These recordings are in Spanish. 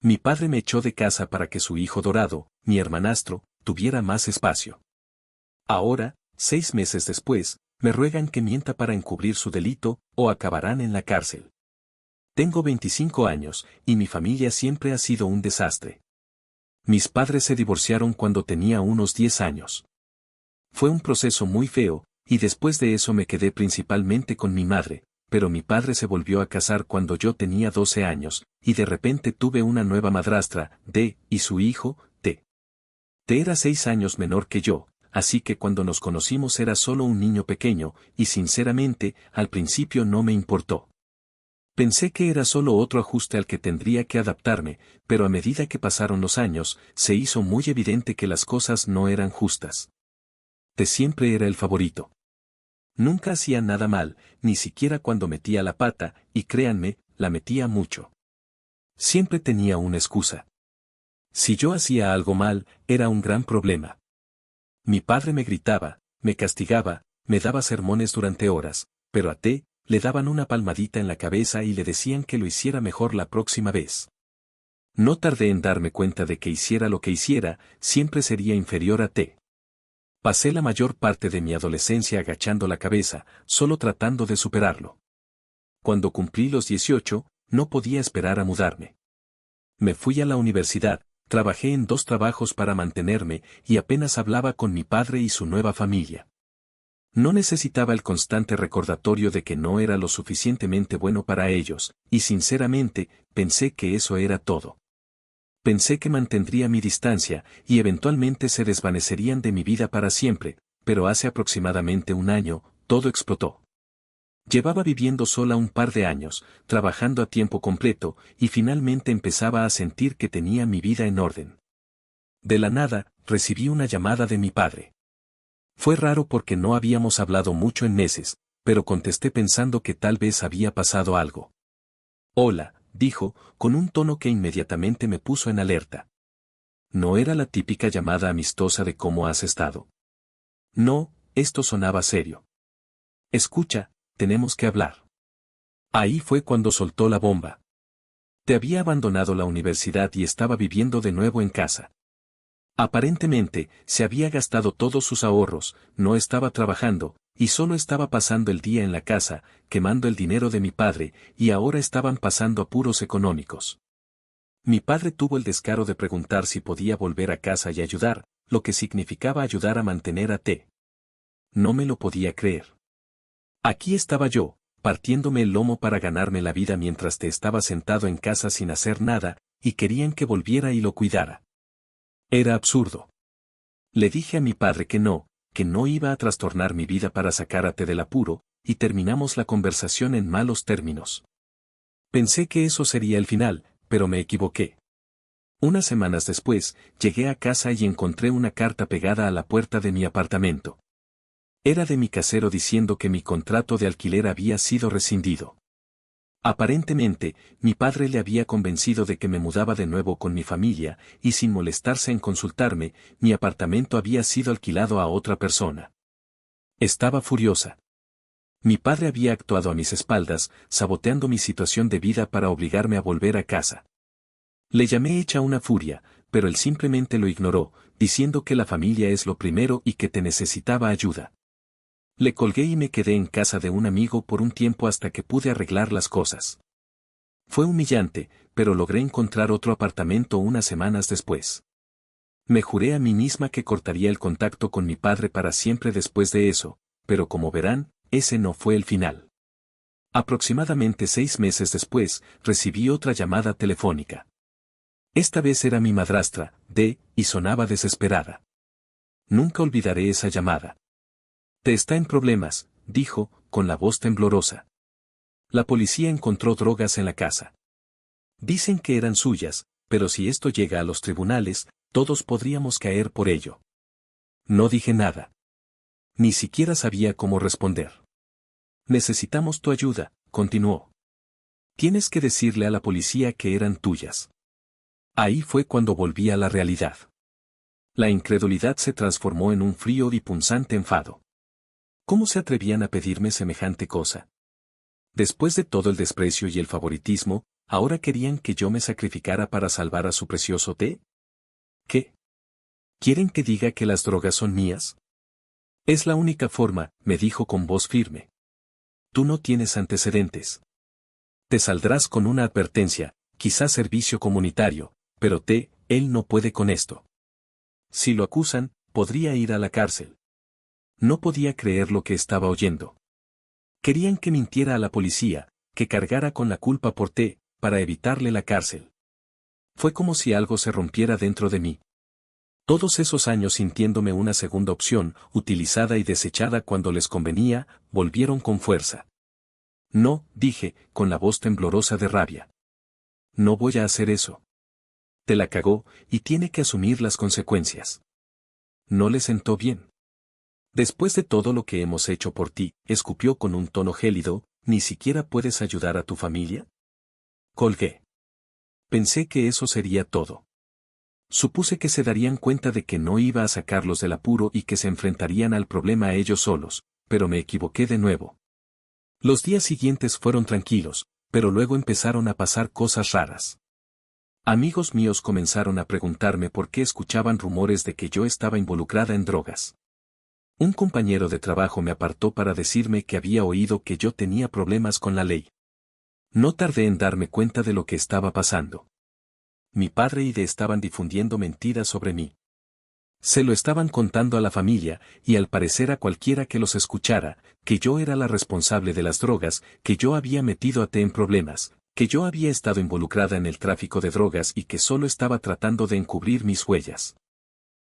Mi padre me echó de casa para que su hijo dorado, mi hermanastro, tuviera más espacio. Ahora, 6 meses después, me ruegan que mienta para encubrir su delito, o acabarán en la cárcel. Tengo 25 años, y mi familia siempre ha sido un desastre. Mis padres se divorciaron cuando tenía unos 10 años. Fue un proceso muy feo, y después de eso me quedé principalmente con mi madre, pero mi padre se volvió a casar cuando yo tenía 12 años, y de repente tuve una nueva madrastra, D, y su hijo, T. T era 6 años menor que yo, así que cuando nos conocimos era solo un niño pequeño, y sinceramente, al principio no me importó. Pensé que era solo otro ajuste al que tendría que adaptarme, pero a medida que pasaron los años, se hizo muy evidente que las cosas no eran justas. T siempre era el favorito. Nunca hacía nada mal, ni siquiera cuando metía la pata, y créanme, la metía mucho. Siempre tenía una excusa. Si yo hacía algo mal, era un gran problema. Mi padre me gritaba, me castigaba, me daba sermones durante horas, pero a T le daban una palmadita en la cabeza y le decían que lo hiciera mejor la próxima vez. No tardé en darme cuenta de que hiciera lo que hiciera, siempre sería inferior a T. Pasé la mayor parte de mi adolescencia agachando la cabeza, solo tratando de superarlo. Cuando cumplí los 18, no podía esperar a mudarme. Me fui a la universidad, trabajé en 2 trabajos para mantenerme y apenas hablaba con mi padre y su nueva familia. No necesitaba el constante recordatorio de que no era lo suficientemente bueno para ellos, y sinceramente, pensé que eso era todo. Pensé que mantendría mi distancia, y eventualmente se desvanecerían de mi vida para siempre, pero hace aproximadamente un año, todo explotó. Llevaba viviendo sola un par de años, trabajando a tiempo completo, y finalmente empezaba a sentir que tenía mi vida en orden. De la nada, recibí una llamada de mi padre. Fue raro porque no habíamos hablado mucho en meses, pero contesté pensando que tal vez había pasado algo. Hola, dijo, con un tono que inmediatamente me puso en alerta. No era la típica llamada amistosa de cómo has estado. No, esto sonaba serio. Escucha, tenemos que hablar. Ahí fue cuando soltó la bomba. Te había abandonado la universidad y estaba viviendo de nuevo en casa. Aparentemente, se había gastado todos sus ahorros, no estaba trabajando, y solo estaba pasando el día en la casa, quemando el dinero de mi padre, y ahora estaban pasando apuros económicos. Mi padre tuvo el descaro de preguntar si podía volver a casa y ayudar, lo que significaba ayudar a mantener a T. No me lo podía creer. Aquí estaba yo, partiéndome el lomo para ganarme la vida mientras T estaba sentado en casa sin hacer nada, y querían que volviera y lo cuidara. Era absurdo. Le dije a mi padre que no iba a trastornar mi vida para sacar a T del apuro, y terminamos la conversación en malos términos. Pensé que eso sería el final, pero me equivoqué. Unas semanas después, llegué a casa y encontré una carta pegada a la puerta de mi apartamento. Era de mi casero diciendo que mi contrato de alquiler había sido rescindido. Aparentemente, mi padre le había convencido de que me mudaba de nuevo con mi familia, y sin molestarse en consultarme, mi apartamento había sido alquilado a otra persona. Estaba furiosa. Mi padre había actuado a mis espaldas, saboteando mi situación de vida para obligarme a volver a casa. Le llamé hecha una furia, pero él simplemente lo ignoró, diciendo que la familia es lo primero y que te necesitaba ayuda. Le colgué y me quedé en casa de un amigo por un tiempo hasta que pude arreglar las cosas. Fue humillante, pero logré encontrar otro apartamento unas semanas después. Me juré a mí misma que cortaría el contacto con mi padre para siempre después de eso, pero como verán, ese no fue el final. Aproximadamente 6 meses después, recibí otra llamada telefónica. Esta vez era mi madrastra, D, y sonaba desesperada. Nunca olvidaré esa llamada. Te está en problemas, dijo, con la voz temblorosa. La policía encontró drogas en la casa. Dicen que eran suyas, pero si esto llega a los tribunales, todos podríamos caer por ello. No dije nada. Ni siquiera sabía cómo responder. Necesitamos tu ayuda, continuó. Tienes que decirle a la policía que eran tuyas. Ahí fue cuando volví a la realidad. La incredulidad se transformó en un frío y punzante enfado. ¿Cómo se atrevían a pedirme semejante cosa? Después de todo el desprecio y el favoritismo, ¿Ahora querían que yo me sacrificara para salvar a su precioso té? ¿Qué? ¿Quieren que diga que las drogas son mías? Es la única forma, me dijo con voz firme. Tú no tienes antecedentes. Te saldrás con una advertencia, quizás servicio comunitario, pero él no puede con esto. Si lo acusan, podría ir a la cárcel. No podía creer lo que estaba oyendo. Querían que mintiera a la policía, que cargara con la culpa por para evitarle la cárcel. Fue como si algo se rompiera dentro de mí. Todos esos años sintiéndome una segunda opción, utilizada y desechada cuando les convenía, volvieron con fuerza. No, dije, con la voz temblorosa de rabia. No voy a hacer eso. Te la cagó, y tiene que asumir las consecuencias. No le sentó bien. Después de todo lo que hemos hecho por ti, escupió con un tono gélido, ¿ni siquiera puedes ayudar a tu familia? Colgué. Pensé que eso sería todo. Supuse que se darían cuenta de que no iba a sacarlos del apuro y que se enfrentarían al problema ellos solos, pero me equivoqué de nuevo. Los días siguientes fueron tranquilos, pero luego empezaron a pasar cosas raras. Amigos míos comenzaron a preguntarme por qué escuchaban rumores de que yo estaba involucrada en drogas. Un compañero de trabajo me apartó para decirme que había oído que yo tenía problemas con la ley. No tardé en darme cuenta de lo que estaba pasando. Mi padre y estaban difundiendo mentiras sobre mí. Se lo estaban contando a la familia, y al parecer a cualquiera que los escuchara, que yo era la responsable de las drogas, que yo había metido a en problemas, que yo había estado involucrada en el tráfico de drogas y que solo estaba tratando de encubrir mis huellas.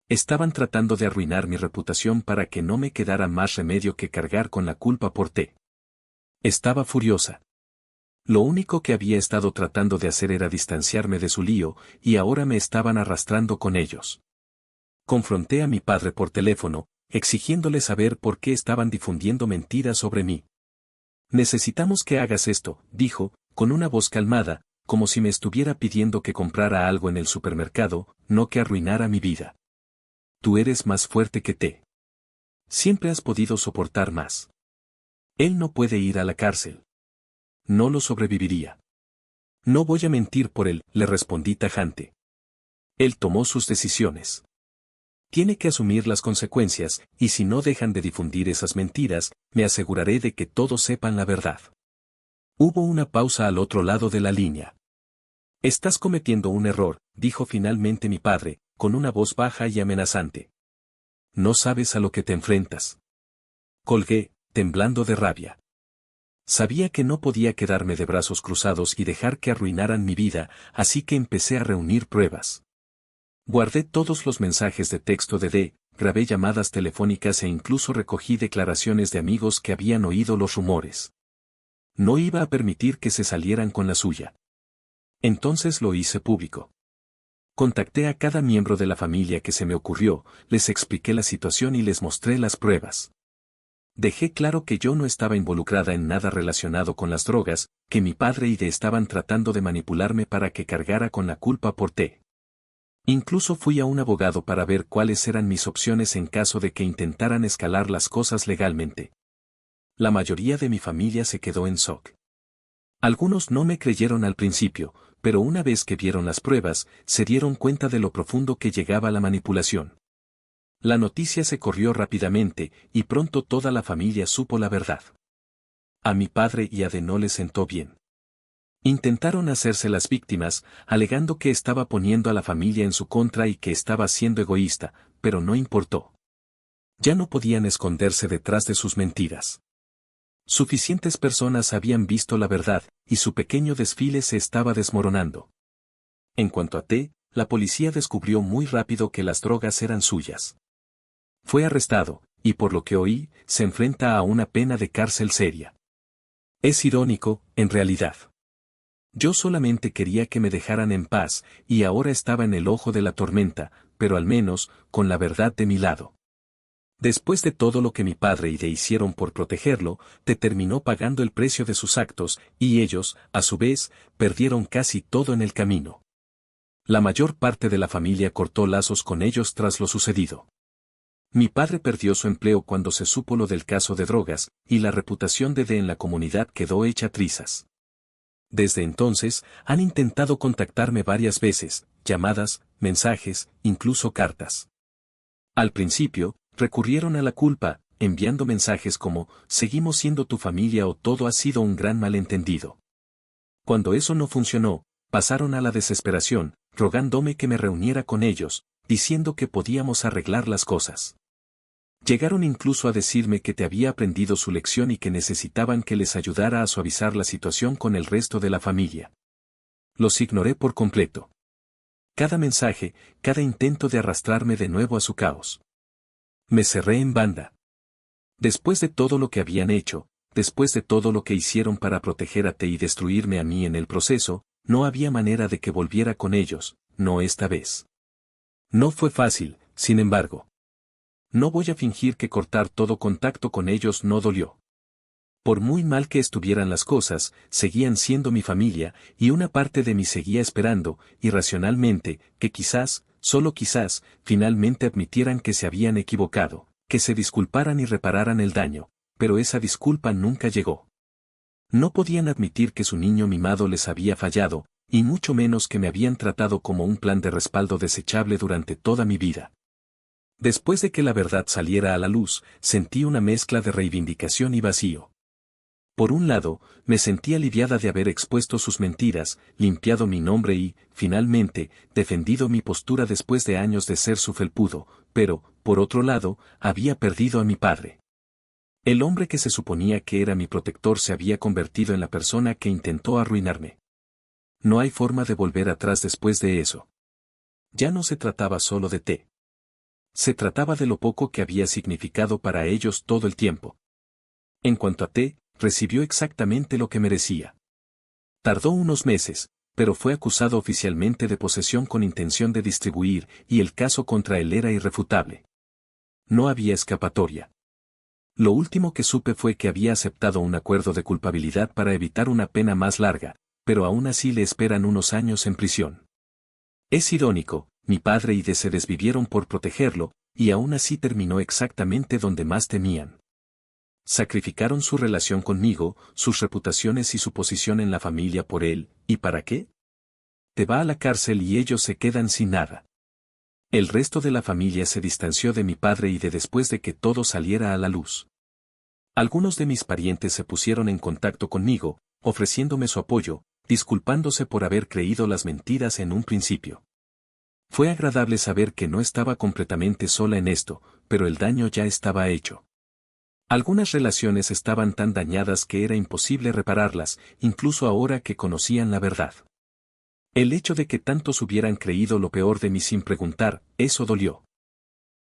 Estaban tratando de arruinar mi reputación para que no me quedara más remedio que cargar con la culpa por Estaba furiosa. Lo único que había estado tratando de hacer era distanciarme de su lío, y ahora me estaban arrastrando con ellos. Confronté a mi padre por teléfono, exigiéndole saber por qué estaban difundiendo mentiras sobre mí. Necesitamos que hagas esto, dijo, con una voz calmada, como si me estuviera pidiendo que comprara algo en el supermercado, no que arruinara mi vida. Tú eres más fuerte que Siempre has podido soportar más. Él no puede ir a la cárcel. No lo sobreviviría. No voy a mentir por él, le respondí tajante. Él tomó sus decisiones. Tiene que asumir las consecuencias, y si no dejan de difundir esas mentiras, me aseguraré de que todos sepan la verdad. Hubo una pausa al otro lado de la línea. Estás cometiendo un error, dijo finalmente mi padre, con una voz baja y amenazante. No sabes a lo que te enfrentas. Colgué, temblando de rabia. Sabía que no podía quedarme de brazos cruzados y dejar que arruinaran mi vida, así que empecé a reunir pruebas. Guardé todos los mensajes de texto de grabé llamadas telefónicas e incluso recogí declaraciones de amigos que habían oído los rumores. No iba a permitir que se salieran con la suya. Entonces lo hice público. Contacté a cada miembro de la familia que se me ocurrió, les expliqué la situación y les mostré las pruebas. Dejé claro que yo no estaba involucrada en nada relacionado con las drogas, que mi padre y estaban tratando de manipularme para que cargara con la culpa por Incluso fui a un abogado para ver cuáles eran mis opciones en caso de que intentaran escalar las cosas legalmente. La mayoría de mi familia se quedó en shock. Algunos no me creyeron al principio, pero una vez que vieron las pruebas, se dieron cuenta de lo profundo que llegaba la manipulación. La noticia se corrió rápidamente, y pronto toda la familia supo la verdad. A mi padre y a no le sentó bien. Intentaron hacerse las víctimas, alegando que estaba poniendo a la familia en su contra y que estaba siendo egoísta, pero no importó. Ya no podían esconderse detrás de sus mentiras. Suficientes personas habían visto la verdad, y su pequeño desfile se estaba desmoronando. En cuanto a la policía descubrió muy rápido que las drogas eran suyas. Fue arrestado, y por lo que oí, se enfrenta a una pena de cárcel seria. Es irónico, en realidad. Yo solamente quería que me dejaran en paz, y ahora estaba en el ojo de la tormenta, pero al menos, con la verdad de mi lado. Después de todo lo que mi padre y hicieron por protegerlo, terminó pagando el precio de sus actos, y ellos, a su vez, perdieron casi todo en el camino. La mayor parte de la familia cortó lazos con ellos tras lo sucedido. Mi padre perdió su empleo cuando se supo lo del caso de drogas, y la reputación de en la comunidad quedó hecha trizas. Desde entonces, han intentado contactarme varias veces, llamadas, mensajes, incluso cartas. Al principio, recurrieron a la culpa, enviando mensajes como, seguimos siendo tu familia o todo ha sido un gran malentendido. Cuando eso no funcionó, pasaron a la desesperación, rogándome que me reuniera con ellos, diciendo que podíamos arreglar las cosas. Llegaron incluso a decirme que te había aprendido su lección y que necesitaban que les ayudara a suavizar la situación con el resto de la familia. Los ignoré por completo. Cada mensaje, cada intento de arrastrarme de nuevo a su caos. Me cerré en banda. Después de todo lo que habían hecho, después de todo lo que hicieron para protegerte y destruirme a mí en el proceso, no había manera de que volviera con ellos, no esta vez. No fue fácil, sin embargo. No voy a fingir que cortar todo contacto con ellos no dolió. Por muy mal que estuvieran las cosas, seguían siendo mi familia, y una parte de mí seguía esperando, irracionalmente, que quizás, solo quizás, finalmente admitieran que se habían equivocado, que se disculparan y repararan el daño, pero esa disculpa nunca llegó. No podían admitir que su niño mimado les había fallado, y mucho menos que me habían tratado como un plan de respaldo desechable durante toda mi vida. Después de que la verdad saliera a la luz, sentí una mezcla de reivindicación y vacío. Por un lado, me sentí aliviada de haber expuesto sus mentiras, limpiado mi nombre y, finalmente, defendido mi postura después de años de ser su felpudo, pero, por otro lado, había perdido a mi padre. El hombre que se suponía que era mi protector se había convertido en la persona que intentó arruinarme. No hay forma de volver atrás después de eso. Ya no se trataba solo de T. Se trataba de lo poco que había significado para ellos todo el tiempo. En cuanto a T, recibió exactamente lo que merecía. Tardó unos meses, pero fue acusado oficialmente de posesión con intención de distribuir, y el caso contra él era irrefutable. No había escapatoria. Lo último que supe fue que había aceptado un acuerdo de culpabilidad para evitar una pena más larga, pero aún así le esperan unos años en prisión. Es irónico, mi padre y D se desvivieron por protegerlo, y aún así terminó exactamente donde más temían. Sacrificaron su relación conmigo, sus reputaciones y su posición en la familia por él, ¿y para qué? Te va a la cárcel y ellos se quedan sin nada. El resto de la familia se distanció de mi padre y de después de que todo saliera a la luz. Algunos de mis parientes se pusieron en contacto conmigo, ofreciéndome su apoyo, disculpándose por haber creído las mentiras en un principio. Fue agradable saber que no estaba completamente sola en esto, pero el daño ya estaba hecho. Algunas relaciones estaban tan dañadas que era imposible repararlas, incluso ahora que conocían la verdad. El hecho de que tantos hubieran creído lo peor de mí sin preguntar, eso dolió.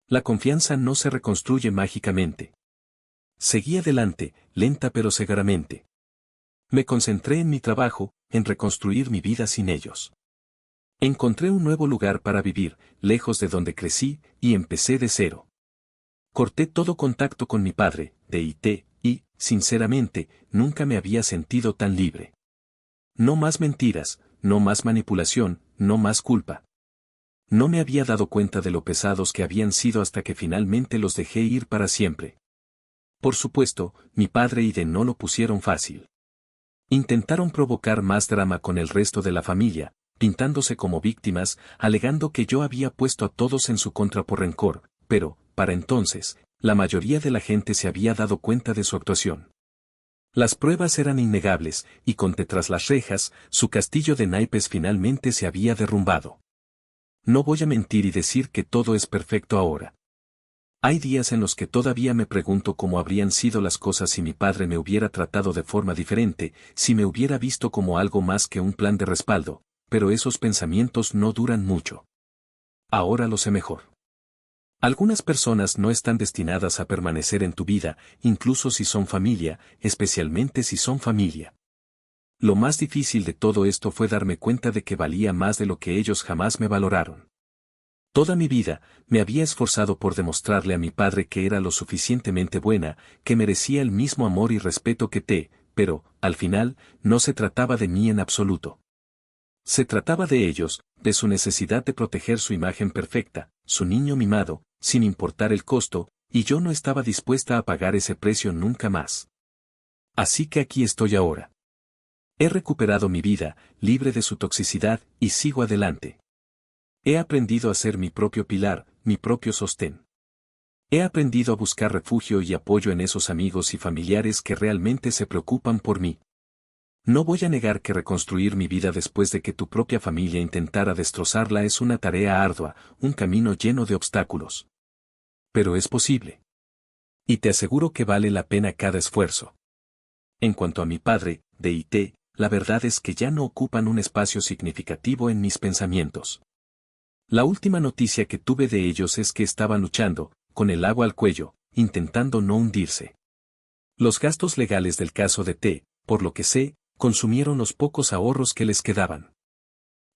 La confianza no se reconstruye mágicamente. Seguí adelante, lenta pero seguramente. Me concentré en mi trabajo, en reconstruir mi vida sin ellos. Encontré un nuevo lugar para vivir, lejos de donde crecí, y empecé de cero. Corté todo contacto con mi padre, D.I.T., y, sinceramente, nunca me había sentido tan libre. No más mentiras, no más manipulación, no más culpa. No me había dado cuenta de lo pesados que habían sido hasta que finalmente los dejé ir para siempre. Por supuesto, mi padre y D no lo pusieron fácil. Intentaron provocar más drama con el resto de la familia, pintándose como víctimas, alegando que yo había puesto a todos en su contra por rencor, pero, para entonces, la mayoría de la gente se había dado cuenta de su actuación. Las pruebas eran innegables, y con T tras las rejas, su castillo de naipes finalmente se había derrumbado. No voy a mentir y decir que todo es perfecto ahora. Hay días en los que todavía me pregunto cómo habrían sido las cosas si mi padre me hubiera tratado de forma diferente, si me hubiera visto como algo más que un plan de respaldo, pero esos pensamientos no duran mucho. Ahora lo sé mejor. Algunas personas no están destinadas a permanecer en tu vida, incluso si son familia, especialmente si son familia. Lo más difícil de todo esto fue darme cuenta de que valía más de lo que ellos jamás me valoraron. Toda mi vida, me había esforzado por demostrarle a mi padre que era lo suficientemente buena, que merecía el mismo amor y respeto que T, pero, al final, no se trataba de mí en absoluto. Se trataba de ellos, de su necesidad de proteger su imagen perfecta, su niño mimado, sin importar el costo, y yo no estaba dispuesta a pagar ese precio nunca más. Así que aquí estoy ahora. He recuperado mi vida, libre de su toxicidad, y sigo adelante. He aprendido a ser mi propio pilar, mi propio sostén. He aprendido a buscar refugio y apoyo en esos amigos y familiares que realmente se preocupan por mí. No voy a negar que reconstruir mi vida después de que tu propia familia intentara destrozarla es una tarea ardua, un camino lleno de obstáculos. Pero es posible. Y te aseguro que vale la pena cada esfuerzo. En cuanto a mi padre, D.I.T., la verdad es que ya no ocupan un espacio significativo en mis pensamientos. La última noticia que tuve de ellos es que estaban luchando, con el agua al cuello, intentando no hundirse. Los gastos legales del caso de T, por lo que sé, consumieron los pocos ahorros que les quedaban.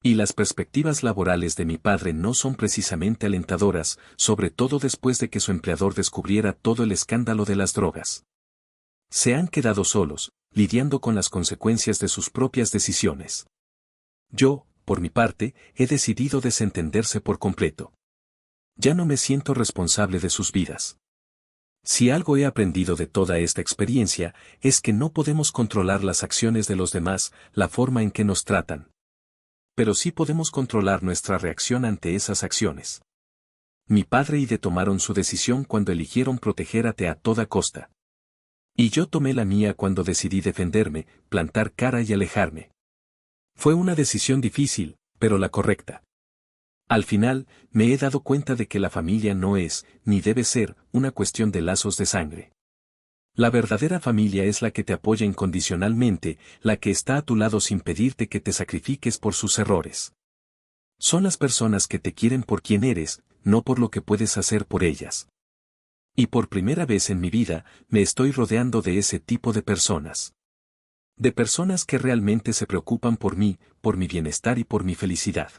Y las perspectivas laborales de mi padre no son precisamente alentadoras, sobre todo después de que su empleador descubriera todo el escándalo de las drogas. Se han quedado solos, lidiando con las consecuencias de sus propias decisiones. Yo, por mi parte, he decidido desentenderse por completo. Ya no me siento responsable de sus vidas. Si algo he aprendido de toda esta experiencia, es que no podemos controlar las acciones de los demás, la forma en que nos tratan. Pero sí podemos controlar nuestra reacción ante esas acciones. Mi padre y D tomaron su decisión cuando eligieron proteger a T a toda costa. Y yo tomé la mía cuando decidí defenderme, plantar cara y alejarme. Fue una decisión difícil, pero la correcta. Al final, me he dado cuenta de que la familia no es, ni debe ser, una cuestión de lazos de sangre. La verdadera familia es la que te apoya incondicionalmente, la que está a tu lado sin pedirte que te sacrifiques por sus errores. Son las personas que te quieren por quien eres, no por lo que puedes hacer por ellas. Y por primera vez en mi vida, me estoy rodeando de ese tipo de personas. De personas que realmente se preocupan por mí, por mi bienestar y por mi felicidad.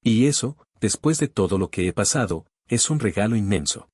Y eso, después de todo lo que he pasado, es un regalo inmenso.